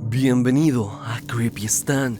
Bienvenido a Creepy Stan.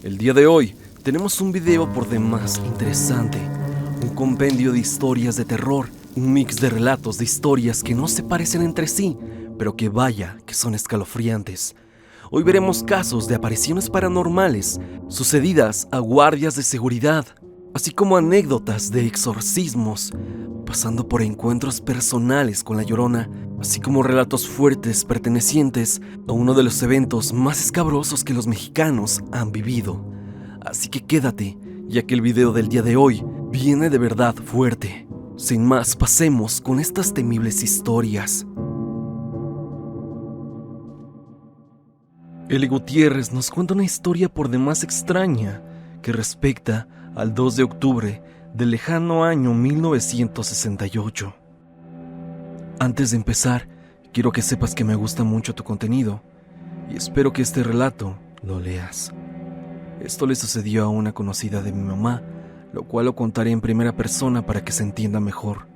El día de hoy tenemos un video por demás interesante, un compendio de historias de terror, un mix de relatos de historias que no se parecen entre sí, pero que vaya que son escalofriantes. Hoy veremos casos de apariciones paranormales sucedidas a guardias de seguridad, así como anécdotas de exorcismos, pasando por encuentros personales con la Llorona, así como relatos fuertes pertenecientes a uno de los eventos más escabrosos que los mexicanos han vivido. Así que quédate, ya que el video del día de hoy viene de verdad fuerte. Sin más, pasemos con estas temibles historias. Eli Gutiérrez nos cuenta una historia por demás extraña que respecta al 2 de octubre del lejano año 1968. Antes de empezar, quiero que sepas que me gusta mucho tu contenido y espero que este relato lo leas. Esto le sucedió a una conocida de mi mamá, lo cual lo contaré en primera persona para que se entienda mejor.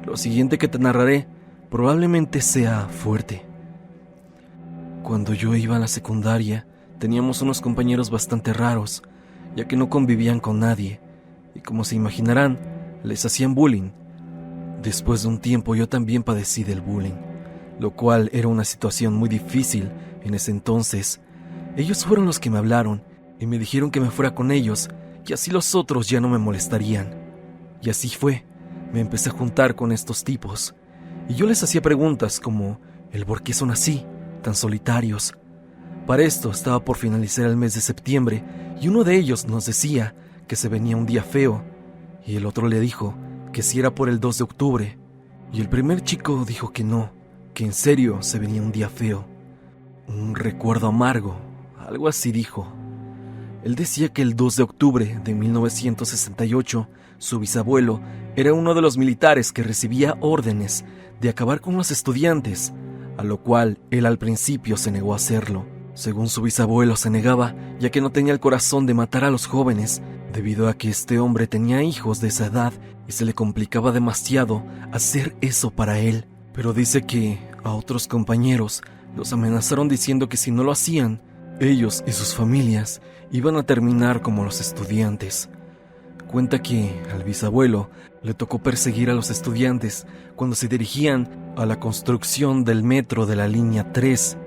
Lo siguiente que te narraré probablemente sea fuerte. Cuando yo iba a la secundaria, teníamos unos compañeros bastante raros, ya que no convivían con nadie, y como se imaginarán, les hacían bullying. Después de un tiempo yo también padecí del bullying, lo cual era una situación muy difícil en ese entonces. Ellos fueron los que me hablaron y me dijeron que me fuera con ellos, y así los otros ya no me molestarían. Y así fue, me empecé a juntar con estos tipos, y yo les hacía preguntas como el por qué son así, tan solitarios. Para esto estaba por finalizar el mes de septiembre, y uno de ellos nos decía que se venía un día feo, y el otro le dijo que si era por el 2 de octubre, y el primer chico dijo que no, que en serio se venía un día feo. Un recuerdo amargo, algo así dijo. Él decía que el 2 de octubre de 1968, su bisabuelo era uno de los militares que recibía órdenes de acabar con los estudiantes, a lo cual él al principio se negó a hacerlo. Según su bisabuelo se negaba, ya que no tenía el corazón de matar a los jóvenes, debido a que este hombre tenía hijos de esa edad y se le complicaba demasiado hacer eso para él. Pero dice que a otros compañeros los amenazaron diciendo que si no lo hacían, ellos y sus familias iban a terminar como los estudiantes. Cuenta que al bisabuelo le tocó perseguir a los estudiantes cuando se dirigían a la construcción del metro de la línea 3,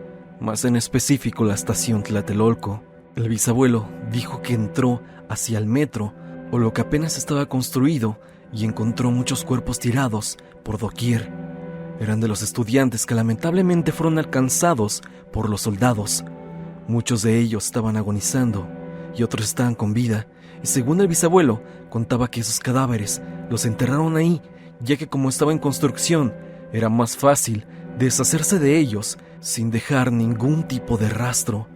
más en específico la estación Tlatelolco. El bisabuelo dijo que entró hacia el metro, o lo que apenas estaba construido, y encontró muchos cuerpos tirados por doquier. Eran de los estudiantes que lamentablemente fueron alcanzados por los soldados. Muchos de ellos estaban agonizando y otros estaban con vida, y según el bisabuelo contaba que esos cadáveres los enterraron ahí, ya que como estaba en construcción era más fácil deshacerse de ellos sin dejar ningún tipo de rastro.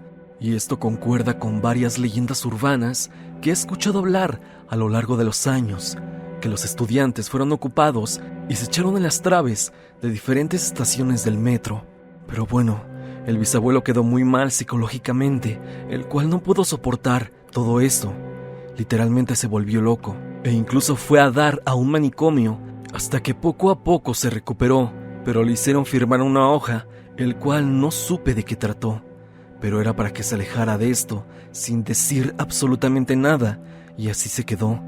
Y esto concuerda con varias leyendas urbanas que he escuchado hablar a lo largo de los años, que los estudiantes fueron ocupados y se echaron en las traves de diferentes estaciones del metro. Pero bueno, el bisabuelo quedó muy mal psicológicamente, el cual no pudo soportar todo esto. Literalmente se volvió loco, e incluso fue a dar a un manicomio, hasta que poco a poco se recuperó, pero le hicieron firmar una hoja, el cual no supe de qué trató, pero era para que se alejara de esto, sin decir absolutamente nada, y así se quedó.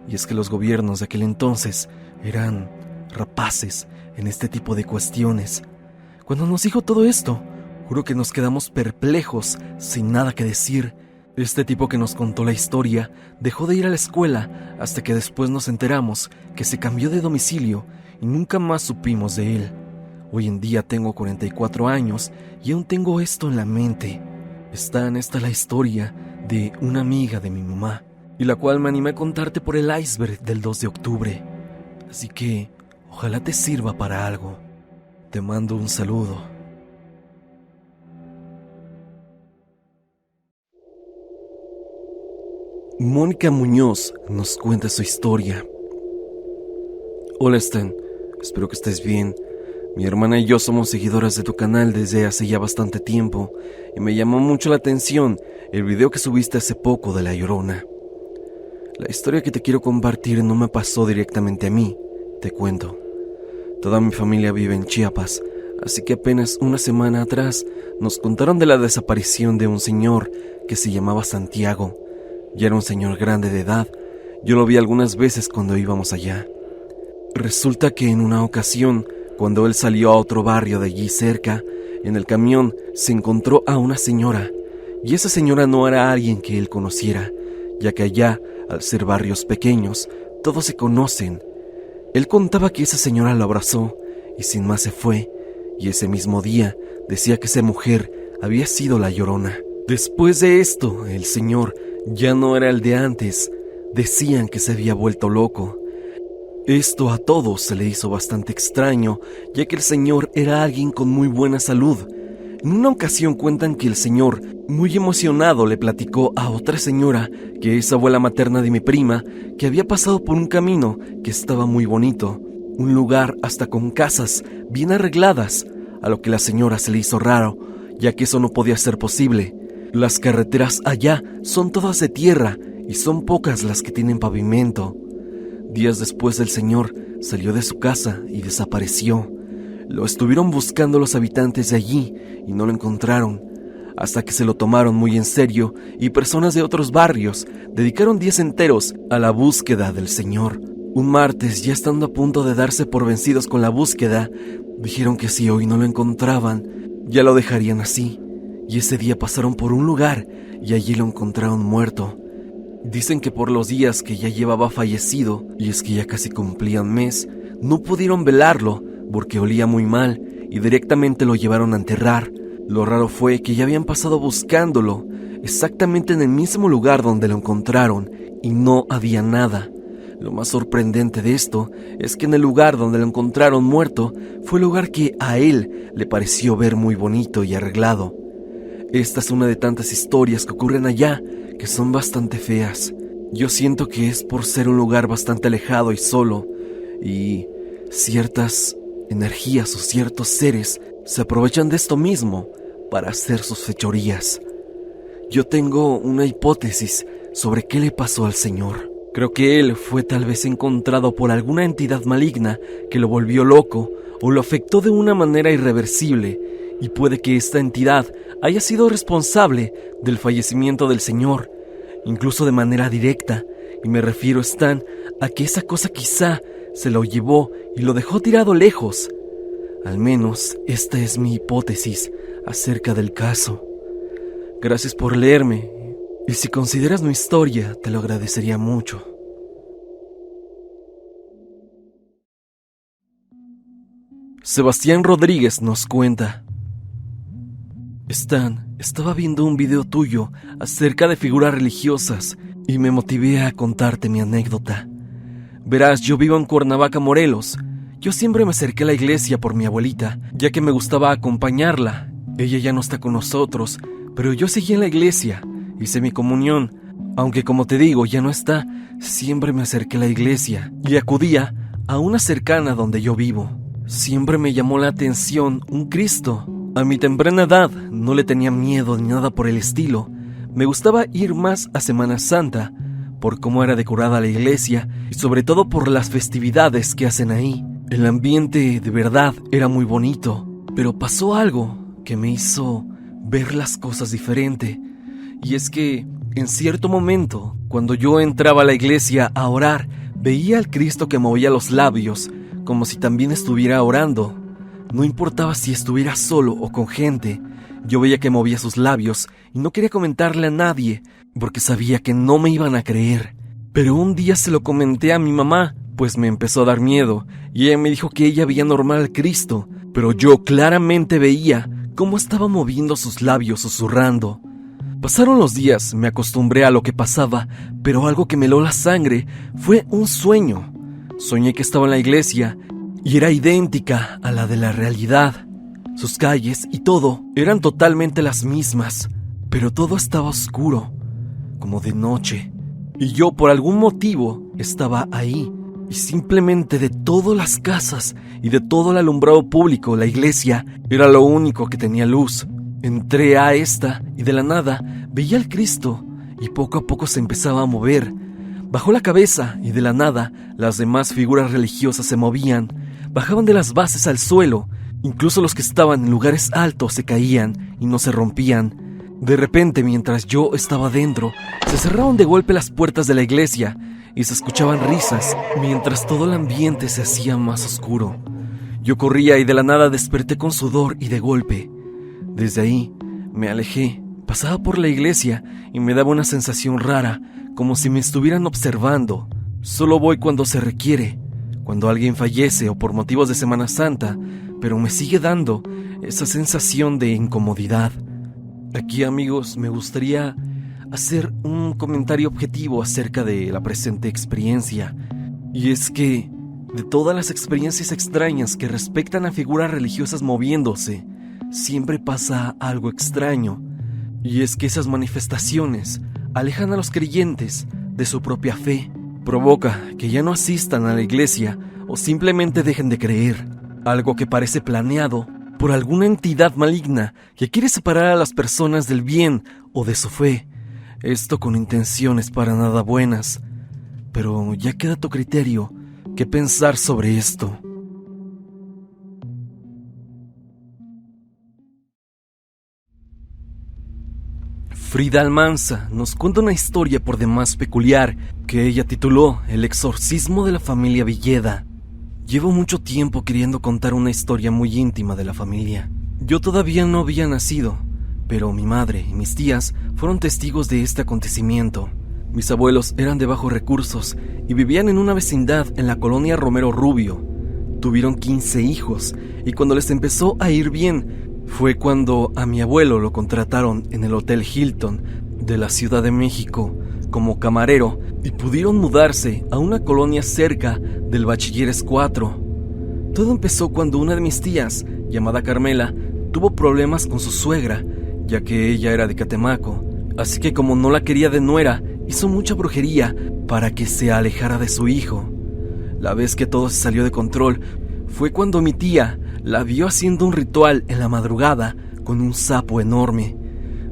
Y es que los gobiernos de aquel entonces eran rapaces en este tipo de cuestiones. Cuando nos dijo todo esto, juro que nos quedamos perplejos, sin nada que decir. Este tipo que nos contó la historia dejó de ir a la escuela hasta que después nos enteramos que se cambió de domicilio y nunca más supimos de él. Hoy en día tengo 44 años y aún tengo esto en la mente. Esta es la historia de una amiga de mi mamá, y la cual me animé a contarte por el iceberg del 2 de octubre. Así que ojalá te sirva para algo. Te mando un saludo. Mónica Muñoz nos cuenta su historia. Hola Stan, espero que estés bien. Mi hermana y yo somos seguidoras de tu canal desde hace ya bastante tiempo y me llamó mucho la atención el video que subiste hace poco de La Llorona. La historia que te quiero compartir no me pasó directamente a mí, te cuento. Toda mi familia vive en Chiapas, así que apenas una semana atrás nos contaron de la desaparición de un señor que se llamaba Santiago. Ya era un señor grande de edad. Yo lo vi algunas veces cuando íbamos allá. Resulta que en una ocasión, cuando él salió a otro barrio de allí cerca, en el camión se encontró a una señora, y esa señora no era alguien que él conociera, ya que allá, al ser barrios pequeños, todos se conocen. Él contaba que esa señora lo abrazó y sin más se fue, y ese mismo día decía que esa mujer había sido la Llorona. Después de esto, el señor ya no era el de antes. Decían que se había vuelto loco. Esto a todos se le hizo bastante extraño, ya que el señor era alguien con muy buena salud. En una ocasión cuentan que el señor, muy emocionado, le platicó a otra señora, que es abuela materna de mi prima, que había pasado por un camino que estaba muy bonito, un lugar hasta con casas bien arregladas, a lo que la señora se le hizo raro, ya que eso no podía ser posible. Las carreteras allá son todas de tierra y son pocas las que tienen pavimento. Días después el señor salió de su casa y desapareció. Lo estuvieron buscando los habitantes de allí y no lo encontraron, hasta que se lo tomaron muy en serio y personas de otros barrios dedicaron días enteros a la búsqueda del señor. Un martes, ya estando a punto de darse por vencidos con la búsqueda, dijeron que si hoy no lo encontraban, ya lo dejarían así. Y ese día pasaron por un lugar y allí lo encontraron muerto. Dicen que por los días que ya llevaba fallecido, y es que ya casi cumplían mes, no pudieron velarlo porque olía muy mal y directamente lo llevaron a enterrar. Lo raro fue que ya habían pasado buscándolo, exactamente en el mismo lugar donde lo encontraron, y no había nada. Lo más sorprendente de esto es que en el lugar donde lo encontraron muerto fue el lugar que a él le pareció ver muy bonito y arreglado. Esta es una de tantas historias que ocurren allá, que son bastante feas. Yo siento que es por ser un lugar bastante alejado y solo, y ciertas energías o ciertos seres se aprovechan de esto mismo para hacer sus fechorías. Yo tengo una hipótesis sobre qué le pasó al señor. Creo que él fue tal vez encontrado por alguna entidad maligna que lo volvió loco o lo afectó de una manera irreversible, y puede que esta entidad haya sido responsable del fallecimiento del señor, incluso de manera directa, y me refiero, Stan, a que esa cosa quizá se lo llevó y lo dejó tirado lejos. Al menos esta es mi hipótesis acerca del caso. Gracias por leerme, y si consideras mi historia, te lo agradecería mucho. Sebastián Rodríguez nos cuenta: Stan, estaba viendo un video tuyo acerca de figuras religiosas y me motivé a contarte mi anécdota. Verás, yo vivo en Cuernavaca, Morelos. Yo siempre me acerqué a la iglesia por mi abuelita, ya que me gustaba acompañarla. Ella ya no está con nosotros, pero yo seguí en la iglesia, hice mi comunión. Aunque como te digo, ya no está, siempre me acerqué a la iglesia y acudía a una cercana donde yo vivo. Siempre me llamó la atención un Cristo. A mi temprana edad no le tenía miedo ni nada por el estilo. Me gustaba ir más a Semana Santa, por cómo era decorada la iglesia y sobre todo por las festividades que hacen ahí. El ambiente de verdad era muy bonito, pero pasó algo que me hizo ver las cosas diferente. Y es que en cierto momento, cuando yo entraba a la iglesia a orar, veía al Cristo que movía los labios, como si también estuviera orando. No importaba si estuviera solo o con gente, yo veía que movía sus labios y no quería comentarle a nadie, porque sabía que no me iban a creer. Pero un día se lo comenté a mi mamá, pues me empezó a dar miedo, y ella me dijo que ella veía normal al Cristo, pero yo claramente veía cómo estaba moviendo sus labios susurrando. Pasaron los días, me acostumbré a lo que pasaba, pero algo que me heló la sangre fue un sueño. Soñé que estaba en la iglesia y era idéntica a la de la realidad. Sus calles y todo eran totalmente las mismas, pero todo estaba oscuro, como de noche. Y yo por algún motivo estaba ahí, y simplemente de todas las casas y de todo el alumbrado público, la iglesia era lo único que tenía luz. Entré a esta y de la nada veía al Cristo y poco a poco se empezaba a mover. Bajó la cabeza y de la nada las demás figuras religiosas se movían, bajaban de las bases al suelo Incluso los que estaban en lugares altos se caían y no se rompían. De repente, mientras yo estaba dentro, se cerraron de golpe las puertas de la iglesia y se escuchaban risas mientras todo el ambiente se hacía más oscuro. Yo corría y de la nada desperté con sudor y de golpe. Desde ahí me alejé, pasaba por la iglesia y me daba una sensación rara, como si me estuvieran observando. Solo voy cuando se requiere, cuando alguien fallece o por motivos de Semana Santa, pero me sigue dando esa sensación de incomodidad. Aquí, amigos, me gustaría hacer un comentario objetivo acerca de la presente experiencia. Y es que, de todas las experiencias extrañas que respectan a figuras religiosas moviéndose, siempre pasa algo extraño. Y es que esas manifestaciones alejan a los creyentes de su propia fe. Provoca que ya no asistan a la iglesia o simplemente dejen de creer. Algo que parece planeado por alguna entidad maligna que quiere separar a las personas del bien o de su fe. Esto con intenciones para nada buenas. Pero ya queda a tu criterio qué pensar sobre esto. Frida Almanza nos cuenta una historia por demás peculiar que ella tituló El exorcismo de la familia Villeda. Llevo mucho tiempo queriendo contar una historia muy íntima de la familia. Yo todavía no había nacido, pero mi madre y mis tías fueron testigos de este acontecimiento. Mis abuelos eran de bajos recursos y vivían en una vecindad en la colonia Romero Rubio. Tuvieron 15 hijos y cuando les empezó a ir bien fue cuando a mi abuelo lo contrataron en el Hotel Hilton de la Ciudad de México como camarero y pudieron mudarse a una colonia cerca del Bachilleres 4. Todo empezó cuando una de mis tías, llamada Carmela, tuvo problemas con su suegra, ya que ella era de Catemaco, así que como no la quería de nuera, hizo mucha brujería para que se alejara de su hijo. La vez que todo se salió de control fue cuando mi tía la vio haciendo un ritual en la madrugada con un sapo enorme.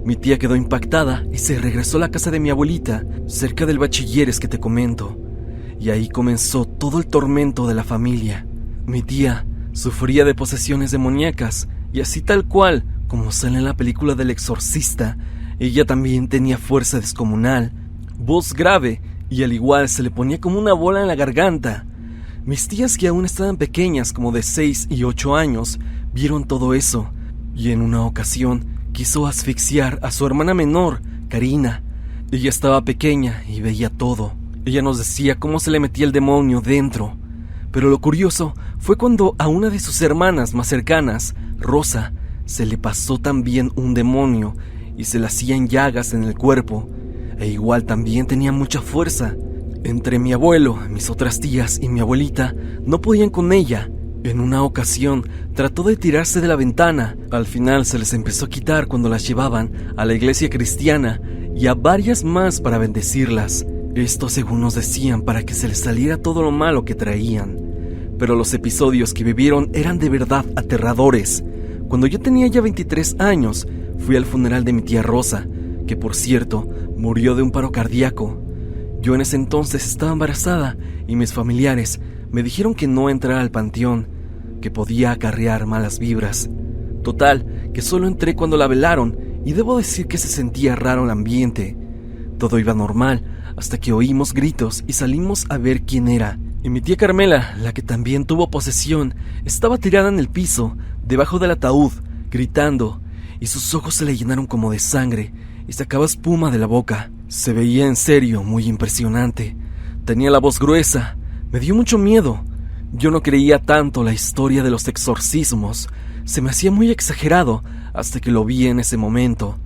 Mi tía quedó impactada y se regresó a la casa de mi abuelita, cerca del Bachilleres que te comento. Y ahí comenzó todo el tormento de la familia. Mi tía sufría de posesiones demoníacas y así tal cual, como sale en la película del exorcista, ella también tenía fuerza descomunal, voz grave y al igual se le ponía como una bola en la garganta. Mis tías, que aún estaban pequeñas, como de 6 y 8 años, vieron todo eso y en una ocasión quiso asfixiar a su hermana menor, Karina. Ella estaba pequeña y veía todo. Ella nos decía cómo se le metía el demonio dentro. Pero lo curioso fue cuando a una de sus hermanas más cercanas, Rosa, se le pasó también un demonio y se le hacían llagas en el cuerpo. E igual también tenía mucha fuerza. Entre mi abuelo, mis otras tías y mi abuelita no podían con ella. En una ocasión trató de tirarse de la ventana. Al final se les empezó a quitar cuando las llevaban a la iglesia cristiana y a varias más para bendecirlas. Esto, según nos decían, para que se les saliera todo lo malo que traían. Pero los episodios que vivieron eran de verdad aterradores. Cuando yo tenía ya 23 años, fui al funeral de mi tía Rosa, que por cierto, murió de un paro cardíaco. Yo en ese entonces estaba embarazada y mis familiares me dijeron que no entrara al panteón, que podía acarrear malas vibras. Total, que solo entré cuando la velaron y debo decir que se sentía raro el ambiente. Todo iba normal hasta que oímos gritos y salimos a ver quién era. Y mi tía Carmela, la que también tuvo posesión, estaba tirada en el piso, debajo del ataúd, gritando, y sus ojos se le llenaron como de sangre y sacaba espuma de la boca. Se veía en serio muy impresionante. Tenía la voz gruesa. Me dio mucho miedo. Yo no creía tanto la historia de los exorcismos. Se me hacía muy exagerado hasta que lo vi en ese momento.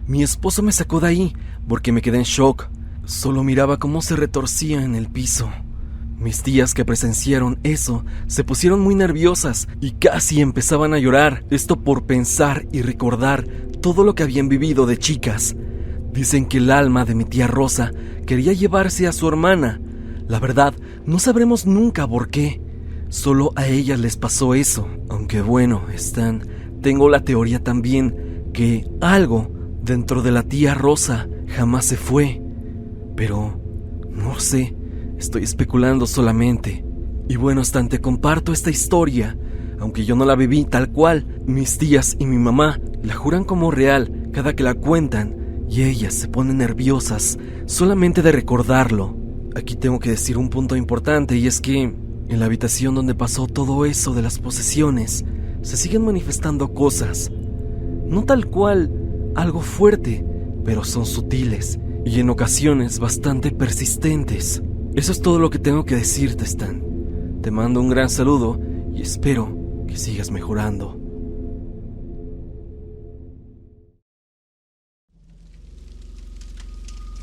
Mi esposo me sacó de ahí porque me quedé en shock. Solo miraba cómo se retorcía en el piso. Mis tías que presenciaron eso se pusieron muy nerviosas y casi empezaban a llorar. Esto por pensar y recordar todo lo que habían vivido de chicas. Dicen que el alma de mi tía Rosa quería llevarse a su hermana. La verdad, no sabremos nunca por qué. Solo a ellas les pasó eso. Aunque bueno, tengo la teoría también que algo dentro de la tía Rosa jamás se fue. Pero no sé, estoy especulando solamente. Y bueno, te comparto esta historia aunque yo no la viví tal cual. Mis tías y mi mamá la juran como real cada que la cuentan y ellas se ponen nerviosas solamente de recordarlo. Aquí tengo que decir un punto importante, y es que en la habitación donde pasó todo eso de las posesiones se siguen manifestando cosas. No tal cual algo fuerte, pero son sutiles y en ocasiones bastante persistentes. Eso es todo lo que tengo que decirte, Stan. Te mando un gran saludo y espero que sigas mejorando.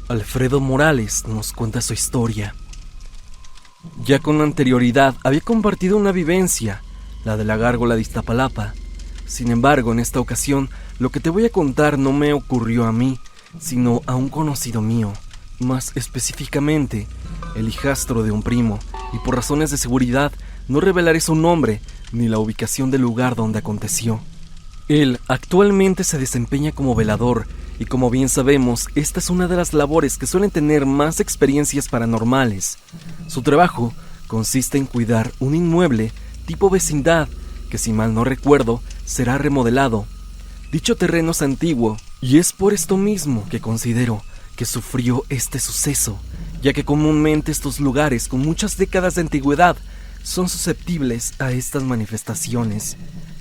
Alfredo Morales nos cuenta su historia. Ya con anterioridad había compartido una vivencia, la de la gárgola de Iztapalapa. Sin embargo, en esta ocasión, lo que te voy a contar no me ocurrió a mí, sino a un conocido mío, más específicamente, el hijastro de un primo, y por razones de seguridad no revelaré su nombre ni la ubicación del lugar donde aconteció. Él actualmente se desempeña como velador, y como bien sabemos, esta es una de las labores que suelen tener más experiencias paranormales. Su trabajo consiste en cuidar un inmueble tipo vecindad, que si mal no recuerdo, será remodelado. Dicho terreno es antiguo, y es por esto mismo que considero que sufrió este suceso, ya que comúnmente estos lugares con muchas décadas de antigüedad son susceptibles a estas manifestaciones.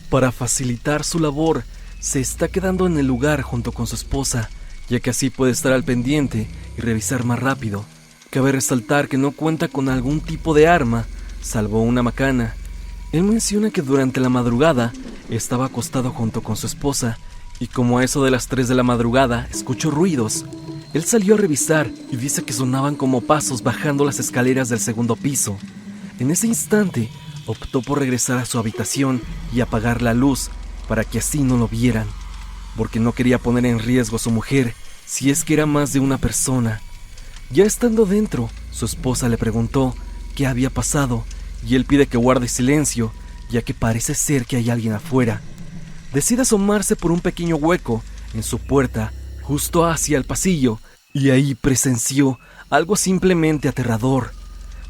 Para facilitar su labor, se está quedando en el lugar junto con su esposa, ya que así puede estar al pendiente y revisar más rápido. Cabe resaltar que no cuenta con algún tipo de arma, salvo una macana. Él menciona que durante la madrugada estaba acostado junto con su esposa, y como a eso de las 3 de la madrugada escuchó ruidos. Él salió a revisar y dice que sonaban como pasos bajando las escaleras del segundo piso. En ese instante, optó por regresar a su habitación y apagar la luz para que así no lo vieran, porque no quería poner en riesgo a su mujer si es que era más de una persona. Ya estando dentro, su esposa le preguntó qué había pasado y él pide que guarde silencio, ya que parece ser que hay alguien afuera. Decide asomarse por un pequeño hueco en su puerta, justo hacia el pasillo, y ahí presenció algo simplemente aterrador.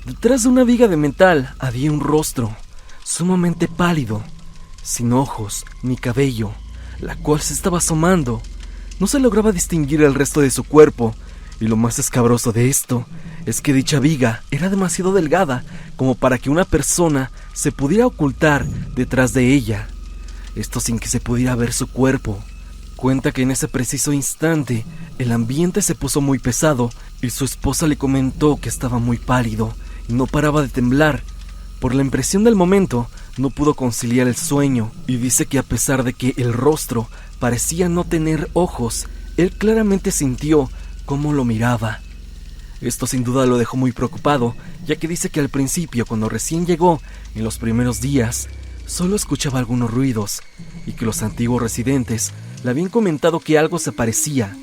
Detrás de una viga de metal había un rostro, sumamente pálido, sin ojos ni cabello, la cual se estaba asomando. No se lograba distinguir el resto de su cuerpo, y lo más escabroso de esto es que dicha viga era demasiado delgada como para que una persona se pudiera ocultar detrás de ella, esto sin que se pudiera ver su cuerpo. Cuenta que en ese preciso instante el ambiente se puso muy pesado y su esposa le comentó que estaba muy pálido y no paraba de temblar. Por la impresión del momento no pudo conciliar el sueño y dice que a pesar de que el rostro parecía no tener ojos, él claramente sintió cómo lo miraba. Esto sin duda lo dejó muy preocupado, ya que dice que al principio, cuando recién llegó, en los primeros días, solo escuchaba algunos ruidos y que los antiguos residentes le habían comentado que algo se parecía,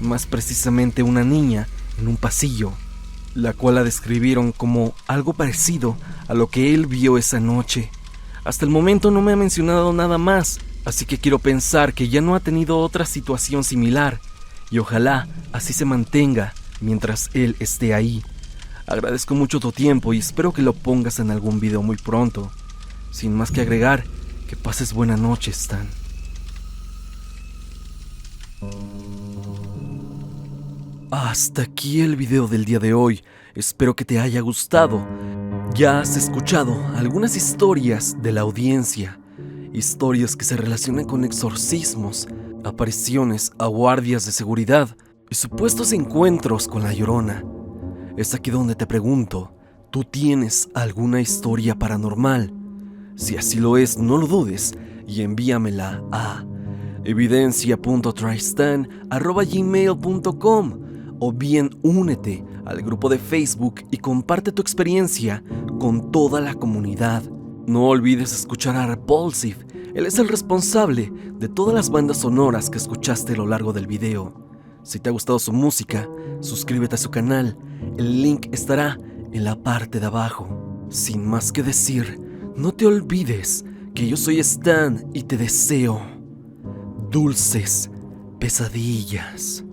más precisamente una niña en un pasillo, la cual la describieron como algo parecido a lo que él vio esa noche. Hasta el momento no me ha mencionado nada más, así que quiero pensar que ya no ha tenido otra situación similar, y ojalá así se mantenga mientras él esté ahí. Agradezco mucho tu tiempo y espero que lo pongas en algún video muy pronto. Sin más que agregar, que pases buena noche, Stan. Hasta aquí el video del día de hoy. Espero que te haya gustado. Ya has escuchado algunas historias de la audiencia, historias que se relacionan con exorcismos, apariciones a guardias de seguridad y supuestos encuentros con la Llorona. Es aquí donde te pregunto, ¿tú tienes alguna historia paranormal? Si así lo es, no lo dudes y envíamela a evidencia.tristan@gmail.com, o bien únete al grupo de Facebook y comparte tu experiencia con toda la comunidad. No olvides escuchar a Repulsive, él es el responsable de todas las bandas sonoras que escuchaste a lo largo del video. Si te ha gustado su música, suscríbete a su canal, el link estará en la parte de abajo. Sin más que decir, no te olvides que yo soy Stan y te deseo dulces pesadillas.